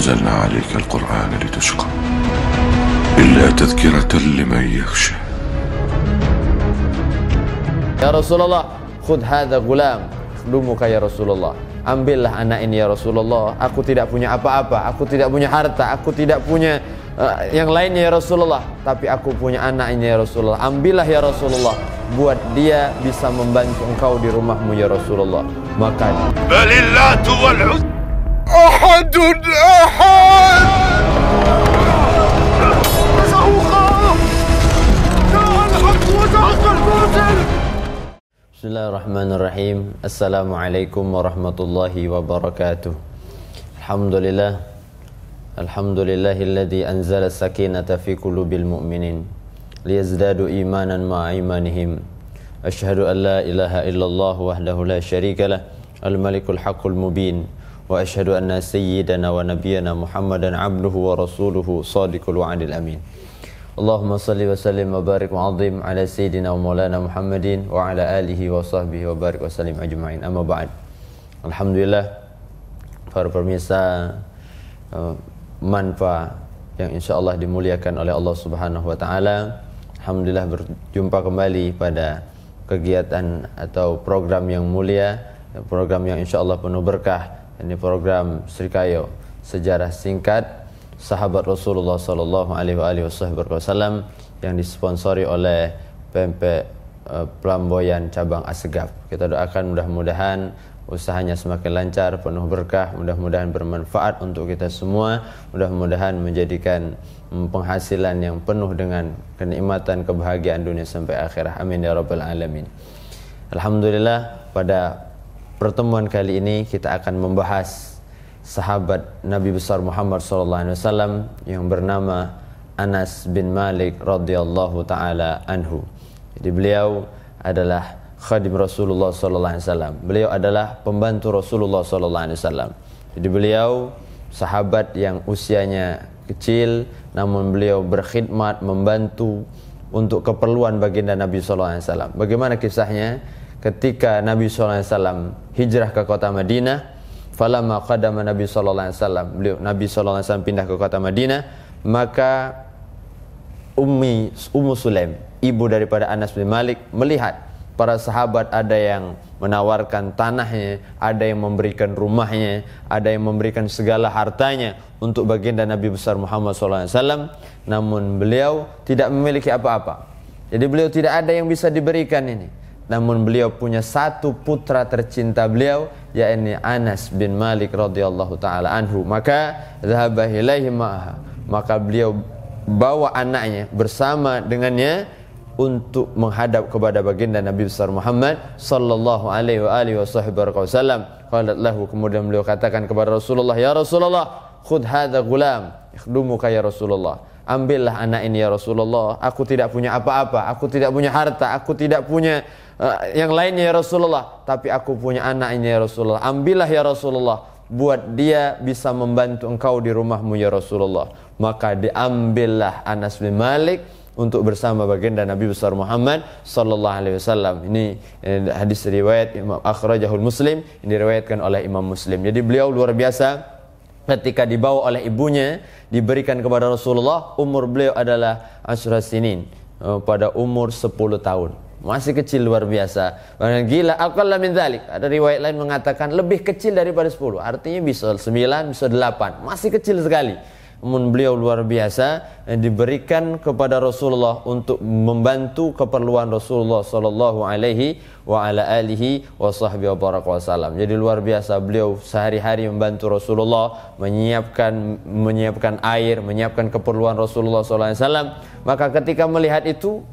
نزلنا عليك القرآن لتشقى إلا تذكرة لمن يخشى. Ya Rasulullah, khudh hadha gulam dumuka ya Rasulullah. Ambillah anak ini ya Rasulullah. Aku tidak punya apa-apa, aku tidak punya harta, aku tidak punya yang lainnya ya Rasulullah, tapi aku punya anak ini ya Rasulullah. Ambillah ya Rasulullah, buat dia bisa membantu engkau di rumahmu ya Rasulullah. Maka balillatu wal uzza ahadun ahad. Bismillahirrahmanirrahim. Assalamualaikum warahmatullahi wabarakatuh. Alhamdulillahilladzi anzala sakinata fi qulubil mu'minin liyazdadu imanan ma'a imanihim. Asyhadu an la ilaha illallah wahdahu la syarikalah al-malikul haqqul mubin wa asyhadu anna sayyidana wa nabiyyana Muhammadan abduhu wa rasuluhu shadiqul wa'dil amin. Allahumma salli wa sallim wa barik wa azim ala sayyidina wa maulana Muhammadin wa ala alihi wa sahbihi wa barik wa sallim ajma'in. Amma ba'd. Alhamdulillah, para pemirsa Manfa yang insyaallah dimuliakan oleh Allah Subhanahu wa taala. Alhamdulillah berjumpa kembali pada kegiatan atau program yang mulia, program yang insyaallah penuh berkah. Ini program Srikayo, sejarah singkat sahabat Rasulullah sallallahu alaihi wasallam yang disponsori oleh PMP Pelamboyan cabang Assegaf. Kita doakan mudah-mudahan usahanya semakin lancar, penuh berkah, mudah-mudahan bermanfaat untuk kita semua, mudah-mudahan menjadikan penghasilan yang penuh dengan kenikmatan, kebahagiaan dunia sampai akhirat. Amin ya rabbal alamin. Alhamdulillah, pada pertemuan kali ini kita akan membahas sahabat Nabi besar Muhammad SAW yang bernama Anas bin Malik radhiyallahu taala anhu. Jadi beliau adalah khadim Rasulullah SAW. Beliau adalah pembantu Rasulullah SAW. Jadi beliau sahabat yang usianya kecil, namun beliau berkhidmat, membantu untuk keperluan baginda Nabi SAW. Bagaimana kisahnya? Ketika Nabi SAW hijrah ke kota Madinah, falamma qadama Nabi sallallahu alaihi wasallam, Nabi sallallahu alaihi wasallam pindah ke kota Madinah, maka Ummu Sulaim, ibu daripada Anas bin Malik, melihat para sahabat ada yang menawarkan tanahnya, ada yang memberikan rumahnya, ada yang memberikan segala hartanya untuk baginda Nabi besar Muhammad sallallahu alaihi wasallam, namun beliau tidak memiliki apa-apa. Jadi beliau tidak ada yang bisa diberikan ini. Namun beliau punya satu putra tercinta beliau, yakni Anas bin Malik radhiyallahu taala anhu. Maka dhahaba ilaihi ma'aha, maka beliau bawa anaknya bersama dengannya untuk menghadap kepada baginda Nabi besar Muhammad sallallahu alaihi wasallam. Qalat lahu, kemudian beliau katakan kepada Rasulullah, ya Rasulullah, khudh hadha gulam yakhdumuka ya Rasulullah. Ambillah anak ini ya Rasulullah. Aku tidak punya apa-apa, aku tidak punya harta, aku tidak punya yang lainnya ya Rasulullah, tapi aku punya anak ini ya Rasulullah. Ambillah ya Rasulullah, buat dia bisa membantu engkau di rumahmu ya Rasulullah. Maka diambillah Anas bin Malik untuk bersama baginda Nabi besar Muhammad sallallahu alaihi wasallam. Ini hadis riwayat Imam akhrajahul Muslim, ini diriwayatkan oleh Imam Muslim. Jadi beliau luar biasa. Ketika dibawa oleh ibunya, diberikan kepada Rasulullah, umur beliau adalah Asyra Sinin, pada umur 10 tahun. Masih kecil, luar biasa. Gila, aqalla min dzalik. Ada riwayat lain mengatakan lebih kecil daripada 10. Artinya bisa 9, bisa 8. Masih kecil sekali. Namun beliau luar biasa, diberikan kepada Rasulullah untuk membantu keperluan Rasulullah sallallahu alaihi wa ala alihi wa sahbihi wa baraka wasallam. Jadi luar biasa, beliau sehari-hari membantu Rasulullah, menyiapkan air, menyiapkan keperluan Rasulullah sallallahu alaihi wasallam. Maka ketika melihat itu,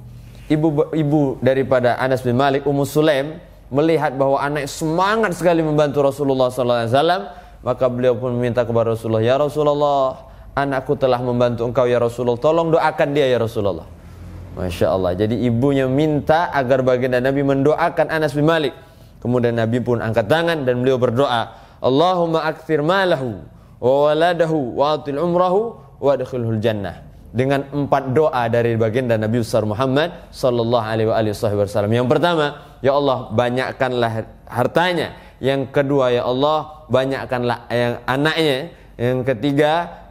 ibu daripada Anas bin Malik, Ummu Sulaim, melihat bahwa anak semangat sekali membantu Rasulullah sallallahu alaihi wasallam, maka beliau pun meminta kepada Rasulullah, ya Rasulullah, anakku telah membantu engkau ya Rasulullah, tolong doakan dia ya Rasulullah. Masya Allah. Jadi ibunya minta agar baginda Nabi mendoakan Anas bin Malik. Kemudian Nabi pun angkat tangan dan beliau berdoa, Allahumma akthir malahu wa waladahu wa atil umrahu wa adkhilhul jannah. Dengan 4 doa dari baginda Nabi besar Muhammad sallallahu alaihi wasallam. Yang pertama, ya Allah, banyakkanlah hartanya. Yang kedua, ya Allah, banyakkanlah anaknya. Yang ketiga,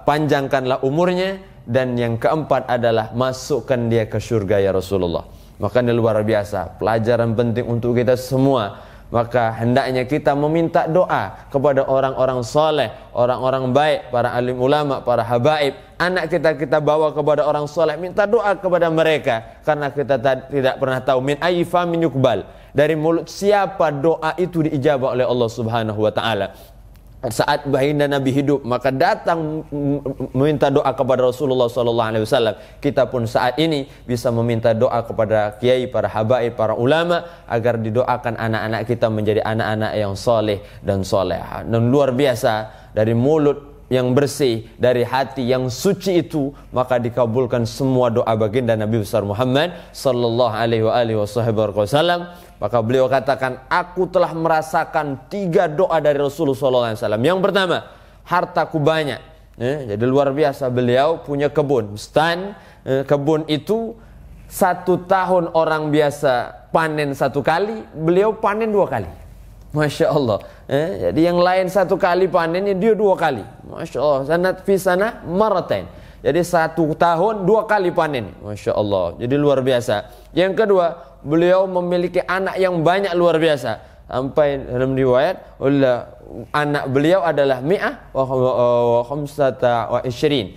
panjangkanlah umurnya. Dan yang keempat adalah masukkan dia ke surga ya Rasulullah. Maka ini luar biasa, pelajaran penting untuk kita semua. Maka hendaknya kita meminta doa kepada orang-orang soleh, orang-orang baik, para alim ulama, para habaib. Anak kita bawa kepada orang soleh, minta doa kepada mereka. Karena kita tidak pernah tahu min ayyi famin yuqbal, dari mulut siapa doa itu diijabah oleh Allah Subhanahu wa taala. Saat baginda Nabi hidup, maka datang meminta doa kepada Rasulullah SAW. Kita pun saat ini bisa meminta doa kepada kiai, para habaib, para ulama, agar didoakan anak-anak kita menjadi anak-anak yang soleh dan soleha. Dan luar biasa, dari mulut yang bersih, dari hati yang suci itu, maka dikabulkan semua doa baginda Nabi besar Muhammad sallallahu alaihi wasallam. Maka beliau katakan, aku telah merasakan 3 doa dari Rasulullah SAW. Yang pertama, hartaku banyak. Jadi luar biasa, beliau punya kebun, stan. Kebun itu 1 tahun orang biasa panen 1 kali, beliau panen 2 kali. Masya Allah. Jadi yang lain 1 kali panennya, dia 2 kali. Masya Allah. Sanat fi sana maratain. Jadi 1 tahun 2 kali panen. Masya Allah. Jadi luar biasa. Yang kedua, beliau memiliki anak yang banyak luar biasa. Sampai dalam riwayat, anak beliau adalah mi'ah wa khamsata wa isyirin.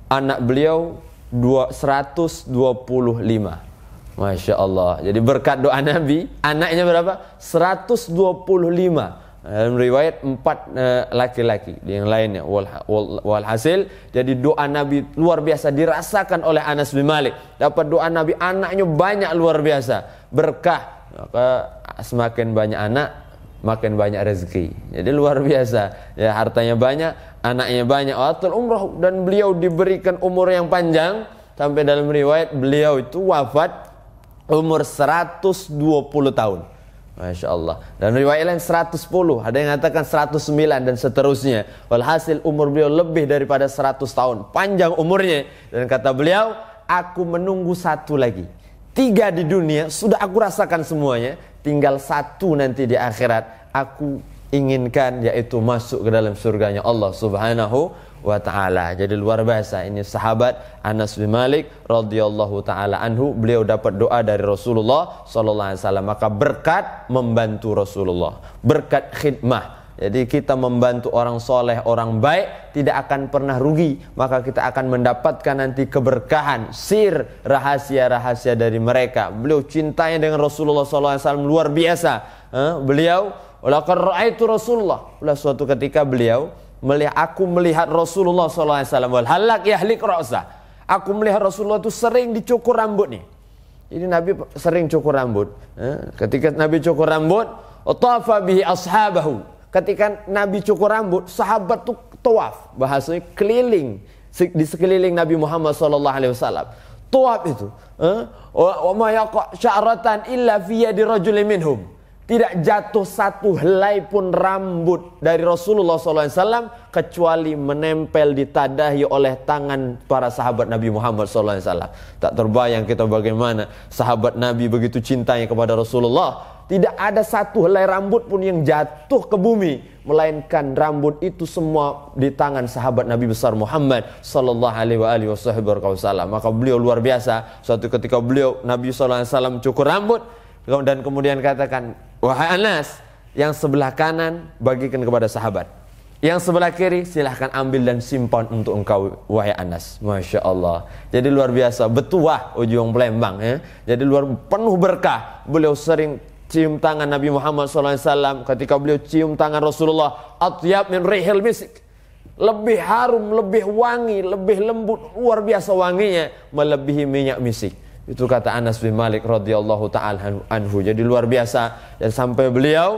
Anak beliau 125. Masya Allah. Jadi berkat doa Nabi, anaknya berapa? 125. Dalam riwayat 4 laki-laki, yang lainnya walhasil. Jadi doa Nabi luar biasa dirasakan oleh Anas bin Malik. Dapat doa Nabi, anaknya banyak luar biasa, berkah. Maka semakin banyak anak, makin banyak rezeki. Jadi luar biasa. Ya, hartanya banyak, anaknya banyak. Watul umrah, dan beliau diberikan umur yang panjang. Sampai dalam riwayat beliau itu wafat umur 120 tahun. Masya Allah. Dan riwayat lain 110, ada yang mengatakan 109 dan seterusnya. Walhasil umur beliau lebih daripada 100 tahun, panjang umurnya. Dan kata beliau, aku menunggu 1 lagi. 3 di dunia sudah aku rasakan semuanya, tinggal 1 nanti di akhirat aku inginkan, yaitu masuk ke dalam surganya Allah Subhanahu wa ta'ala. Jadi luar biasa, ini sahabat Anas bin Malik radhiyallahu ta'ala anhu. Beliau dapat doa dari Rasulullah sallallahu alaihi wasallam. Maka berkat membantu Rasulullah, berkat khidmah. Jadi kita membantu orang soleh, orang baik, tidak akan pernah rugi. Maka kita akan mendapatkan nanti keberkahan, sir, rahasia-rahasia dari mereka. Beliau cintanya dengan Rasulullah sallallahu alaihi wasallam luar biasa. Beliau, laqad ra'aitu Rasulullah. Suatu ketika beliau aku melihat Rasulullah sallallahu alaihi wasallam wal halak yahlik ra'sah. Aku melihat Rasulullah itu sering dicukur rambutnya. Jadi Nabi sering cukur rambut. Ketika Nabi cukur rambut, tafa bihi ashabahu. Ketika Nabi cukur rambut, sahabat itu tawaf, bahasanya keliling di sekeliling Nabi Muhammad sallallahu alaihi wasallam. Tawaf itu, wa ma yaqa sya'ratan illa fi yadi rajulin minhum. Tidak jatuh 1 helai pun rambut dari Rasulullah SAW kecuali menempel ditadahi oleh tangan para sahabat Nabi Muhammad SAW. Tak terbayang kita bagaimana sahabat Nabi begitu cintanya kepada Rasulullah. Tidak ada 1 helai rambut pun yang jatuh ke bumi, melainkan rambut itu semua di tangan sahabat Nabi besar Muhammad sallallahu alaihi wasallam. Maka beliau luar biasa. Suatu ketika Nabi SAW cukur rambut, dan kemudian katakan, wahai Anas, yang sebelah kanan bagikan kepada sahabat, yang sebelah kiri silahkan ambil dan simpan untuk engkau, wahai Anas. Masya Allah. Jadi luar biasa, betuah ujung Palembang ya. Jadi penuh berkah. Beliau sering cium tangan Nabi Muhammad SAW. Ketika beliau cium tangan Rasulullah, atyab min rihil misik, lebih harum, lebih wangi, lebih lembut, luar biasa wanginya, melebihi minyak misik. Itu kata Anas bin Malik radhiyallahu ta'ala anhu. Jadi luar biasa. Dan sampai beliau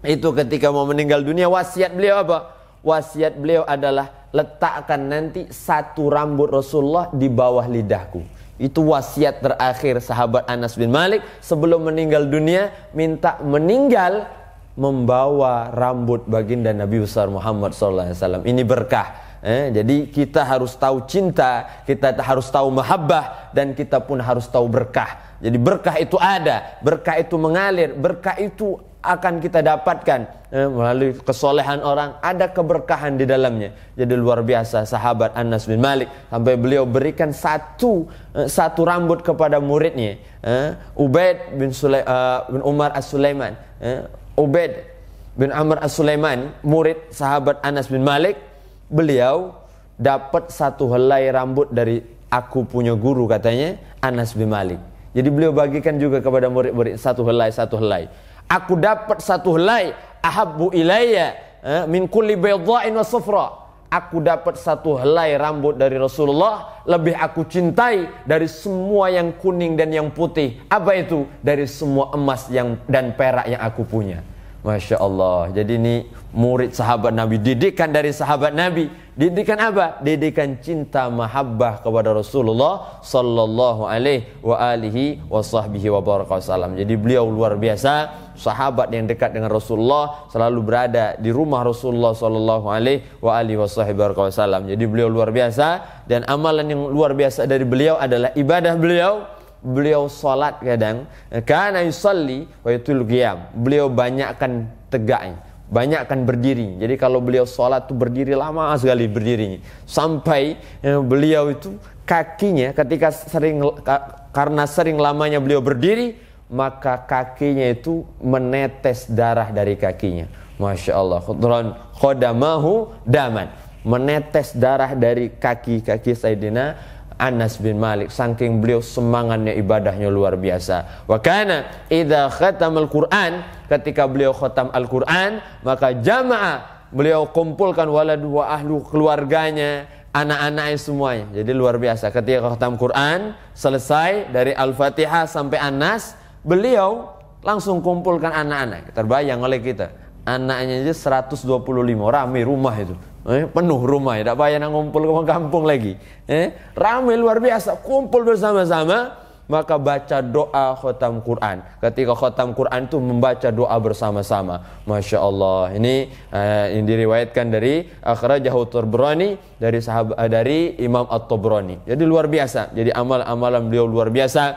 itu ketika mau meninggal dunia, wasiat beliau apa? Wasiat beliau adalah, letakkan nanti 1 rambut Rasulullah di bawah lidahku. Itu wasiat terakhir sahabat Anas bin Malik sebelum meninggal dunia, minta meninggal membawa rambut baginda Nabi besar Muhammad SAW. Ini berkah. Jadi kita harus tahu cinta, kita harus tahu mahabbah, dan kita pun harus tahu berkah. Jadi berkah itu ada, berkah itu mengalir, berkah itu akan kita dapatkan melalui kesolehan orang, ada keberkahan di dalamnya. Jadi luar biasa sahabat Anas bin Malik, sampai beliau berikan satu rambut kepada muridnya, Ubaid bin Umar As-Sulaiman. Ubaid bin Amr As-Sulaiman, murid sahabat Anas bin Malik, beliau dapat satu helai rambut dari aku punya guru, katanya Anas bin Malik. Jadi beliau bagikan juga kepada murid-murid satu helai. Aku dapat satu helai, ahabbu ilayya min kulli baydha'in wa safra. Aku dapat satu helai rambut dari Rasulullah, lebih aku cintai dari semua yang kuning dan yang putih. Apa itu? Dari semua emas dan perak yang aku punya. Masya Allah. Jadi ini murid sahabat Nabi, didikan dari sahabat Nabi. Didikan apa? Didikan cinta mahabbah kepada Rasulullah sallallahu alaihi wa alihi wa sahbihi wa barakatuh. Jadi beliau luar biasa, sahabat yang dekat dengan Rasulullah, selalu berada di rumah Rasulullah sallallahu alaihi wa alihi wa sahbihi wa barakatuh. Jadi beliau luar biasa, dan amalan yang luar biasa dari beliau adalah ibadah beliau. Beliau salat kadang, kana yusalli wa yutul qiyam. Beliau banyakkan tegaknya, banyakkan berdiri. Jadi kalau beliau salat tuh berdiri lama sekali berdirinya. Sampai beliau itu kakinya ketika karena sering lamanya beliau berdiri, maka kakinya itu menetes darah dari kakinya. Masya Allah. Qadamahu daman. Menetes darah dari kaki Sayyidina Anas bin Malik, saking beliau semangatnya, ibadahnya luar biasa. Wa kana idza khatamal Qur'an, ketika beliau khatam Al-Qur'an, maka jamaah, beliau kumpulkan waladu wa ahlu, keluarganya, anak-anaknya semuanya. Jadi luar biasa, ketika khatam Qur'an selesai dari Al-Fatihah sampai Anas, beliau langsung kumpulkan anak-anak. Terbayang oleh kita, anaknya aja 125, ramai rumah itu. Penuh rumah, tidak payah ngumpul ke kampung lagi. Ramai luar biasa, kumpul bersama-sama, maka baca doa khatam Quran. Ketika khatam Quran itu membaca doa bersama-sama. Masya Allah. Ini diriwayatkan dari akhrajahu Tabrani, dari Imam At-Tabrani. Jadi luar biasa. Jadi amalan beliau luar biasa,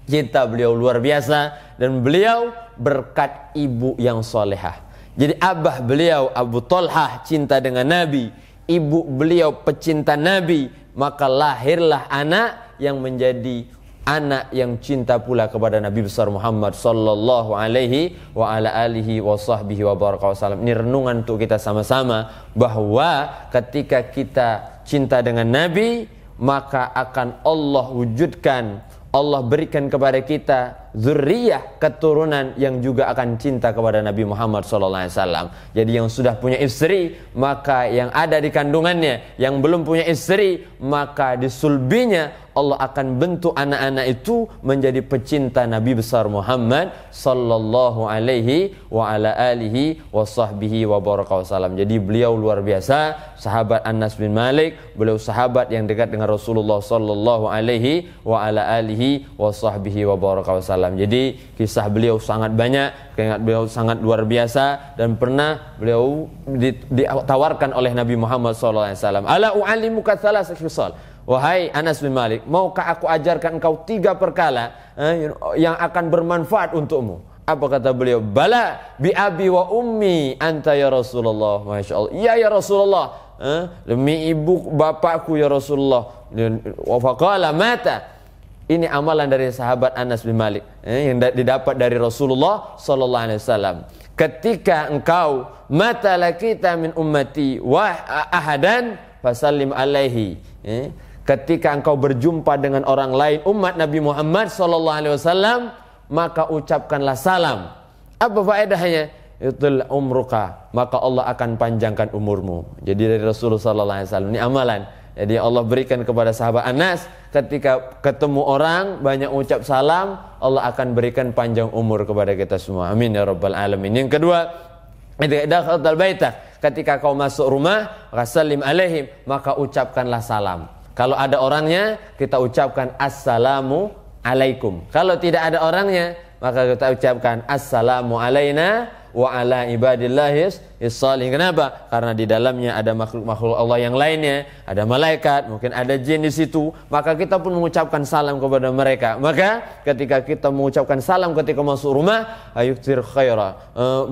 cinta beliau luar biasa, dan beliau berkat ibu yang solehah. Jadi abah beliau Abu Talhah cinta dengan Nabi, ibu beliau pecinta Nabi, maka lahirlah anak yang menjadi anak yang cinta pula kepada Nabi besar Muhammad sallallahu alaihi wa ala alihi wa sahbihi wa barakatuh. Ini renungan untuk kita sama-sama, bahwa ketika kita cinta dengan Nabi, maka akan Allah wujudkan, Allah berikan kepada kita zuriyah, keturunan yang juga akan cinta kepada Nabi Muhammad SAW. Jadi yang sudah punya istri, maka yang ada di kandungannya. Yang belum punya istri, maka di sulbinya Allah akan bentuk anak-anak itu menjadi pecinta Nabi besar Muhammad sallallahu alaihi wa ala alihi wa sahbihi wa barakatuh. Jadi beliau luar biasa, sahabat Anas bin Malik. Beliau sahabat yang dekat dengan Rasulullah sallallahu alaihi wa ala alihi wa sahbihi wa barakatuh. Jadi kisah beliau sangat banyak, beliau sangat luar biasa, dan pernah beliau ditawarkan oleh Nabi Muhammad sallallahu alaihi wasallam, ala u'allimuka thalath khisal. Wahai Anas bin Malik, maukah aku ajarkan engkau 3 perkara yang akan bermanfaat untukmu? Apa kata beliau? Bala bi abi wa ummi anta ya Rasulullah. Masya Allah. Ya Rasulullah, demi ibu bapakku ya Rasulullah. Wa faqala mata. Ini amalan dari sahabat Anas bin Malik yang didapat dari Rasulullah sallallahu alaihi wasallam. Ketika engkau mata lakita min ummati wa ahadan fasallim alaihi. Ketika engkau berjumpa dengan orang lain umat Nabi Muhammad sallallahu alaihi wasallam, maka ucapkanlah salam. Apa faedahnya? Itul umruka, maka Allah akan panjangkan umurmu. Jadi dari Rasulullah sallallahu alaihi wasallam, ini amalan. Jadi Allah berikan kepada sahabat Anas, ketika ketemu orang banyak ucap salam, Allah akan berikan panjang umur kepada kita semua. Amin ya rabbal alamin. Yang kedua, ketika kau masuk rumah, salim alaihim, maka ucapkanlah salam. Kalau ada orangnya, kita ucapkan assalamu alaikum. Kalau tidak ada orangnya, maka kita ucapkan assalamu alaina wa ala ibadillahis shalihin. Kenapa? Karena di dalamnya ada makhluk-makhluk Allah yang lainnya, ada malaikat, mungkin ada jin di situ. Maka kita pun mengucapkan salam kepada mereka. Maka ketika kita mengucapkan salam ketika masuk rumah, ayuktir khaira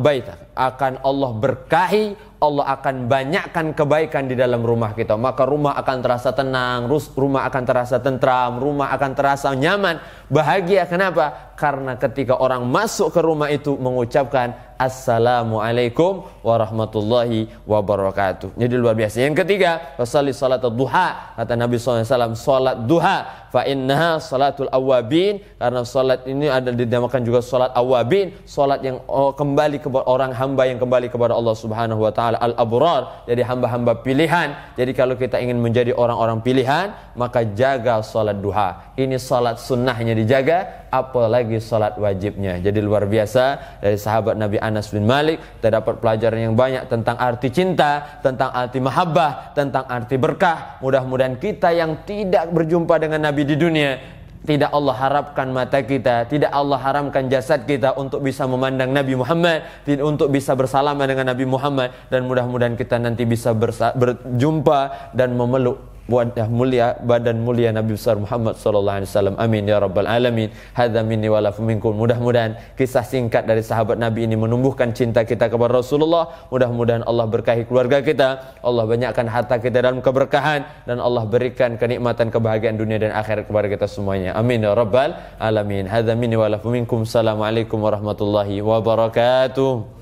baitak, akan Allah berkahi, Allah akan banyakkan kebaikan di dalam rumah kita. Maka rumah akan terasa tenang, rumah akan terasa tentram, rumah akan terasa nyaman, bahagia. Kenapa? Karena ketika orang masuk ke rumah itu mengucapkan Assalamualaikum warahmatullahi wabarakatuh. Jadi luar biasa. Yang ketiga, wasalli salat duha. Kata Nabi SAW, salat duha, fa innaha salatul awabin. Karena salat ini ada dinamakan juga salat awabin, salat yang kembali kepada orang hamba yang kembali kepada Allah Subhanahu wa taala, al-abrar. Jadi hamba-hamba pilihan. Jadi kalau kita ingin menjadi orang-orang pilihan, maka jaga salat duha. Ini salat sunnahnya dijaga, apalagi salat wajibnya. Jadi luar biasa. Dari sahabat Nabi Anas bin Malik kita dapat pelajaran yang banyak tentang arti cinta, tentang arti mahabbah, tentang arti berkah. Mudah-mudahan kita yang tidak berjumpa dengan Nabi di dunia, tidak Allah harapkan mata kita, tidak Allah haramkan jasad kita untuk bisa memandang Nabi Muhammad, untuk bisa bersalaman dengan Nabi Muhammad, dan mudah-mudahan kita nanti bisa berjumpa dan memeluk wajah mulia, badan mulia Nabi besar Muhammad sallallahu alaihi wasallam. Amin ya rabbal alamin. Hadza minni wa lakum minkum. Mudah-mudahan kisah singkat dari sahabat Nabi ini menumbuhkan cinta kita kepada Rasulullah. Mudah-mudahan Allah berkahi keluarga kita, Allah banyakkan harta kita dalam keberkahan, dan Allah berikan kenikmatan kebahagiaan dunia dan akhirat kepada kita semuanya. Amin ya rabbal alamin. Hadza minni wa lakum minkum. Assalamualaikum warahmatullahi wabarakatuh.